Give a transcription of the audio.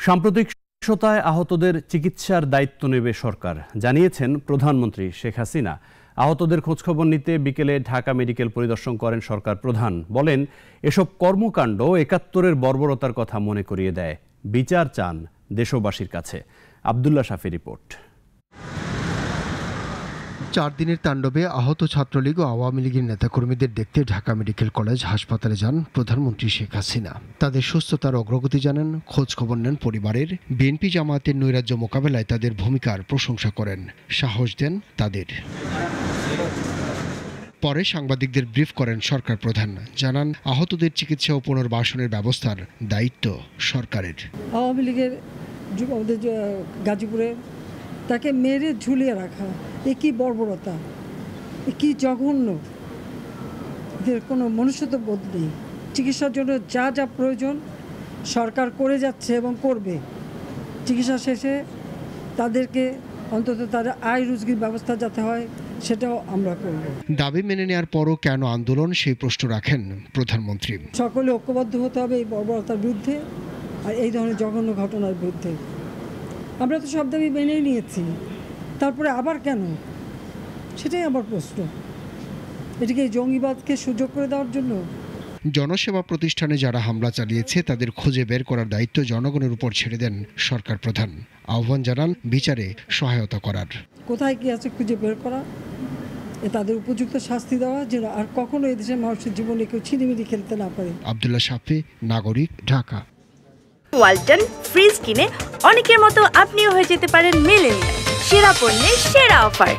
সাম্প্রতিক সহিংসতায় আহতদের চিকিৎসার দায়িত্ব নেবে সরকার, জানিয়েছেন প্রধানমন্ত্রী শেখ হাসিনা। আহতদের খোঁজখবর নিতে বিকেলে ঢাকা মেডিকেল পরিদর্শন করেন সরকার প্রধান। বলেন, এসব কর্মকাণ্ড ৭১-এর বর্বরতার কথা মনে করিয়ে দেয়। বিচার চান দেশবাসীর কাছে। আব্দুল্লাহ শাফি রিপোর্ট। ৪ দিনের তাণ্ডবে আহত ছাত্রলীগ ও আওয়ামী লীগের নেতাকর্মীদের দেখতে ঢাকা মেডিকেল কলেজ হাসপাতালে যান প্রধানমন্ত্রী শেখ হাসিনা। তাদের সুস্থতার অগ্রগতি জানান, খোঁজ খবর নেন পরিবারের। বিএনপি জামায়াতের নৈরাজ্য মোকাবেলায় তাদের ভূমিকার প্রশংসা করেন, সাহস দেন তাদের। পরে সাংবাদিকদের ব্রিফ করেন সরকার প্রধান, জানান আহতদের চিকিৎসা ও পুনর্বাসনের ব্যবস্থার দায়িত্ব সরকারের। আওয়ামী লীগের গাজীপুরে তাকে মেরে ঝুলিয়ে রাখা, এ কি বর্বরতা, এ কি জঘন্য। এদের কোনো মনুষ্যত্ব বোধ নেই। চিকিৎসার জন্য যা যা প্রয়োজন সরকার করে যাচ্ছে এবং করবে। চিকিৎসা শেষে তাদেরকে অন্তত তাদের আয় রুজির ব্যবস্থা যাতে হয় সেটাও আমরা করব। দাবি মেনে নেওয়ার পরও কেন আন্দোলন, সেই প্রশ্ন রাখেন প্রধানমন্ত্রী। সকলে ঐক্যবদ্ধ হতে হবে এই বর্বরতার বিরুদ্ধে আর এই ধরনের জঘন্য ঘটনার বিরুদ্ধে। আমরা তো সব দাবি মেনেই নিয়েছি, তারপরে আবার কেন, সেটাই আমার প্রশ্ন। এটিকে জঙ্গিবাদকে সুযোগ করে দেওয়ার জন্য? জনসেবা প্রতিষ্ঠানে যারা হামলা চালিয়েছে তাদের খুঁজে বের করার দায়িত্ব জনগণের উপর ছেড়ে দেন সরকার প্রধান। আহ্বান জানান বিচারে সহায়তা করার। কোথায় কি আছে খুঁজে বের করা, তাদের উপযুক্ত শাস্তি দেওয়া, যেন আর কখনো এদেশের মানুষের জীবনে কেউ ছিনিমিনি খেলতে না পারে। আব্দুল্লাহ শাফি, নাগরিক, ঢাকা। ওয়ালটন ফ্রিজ কিনে অনেকের মতো আপনিও হয়ে যেতে পারেন মিলেনিয়াল। সেরা পণ্যের সেরা অফার।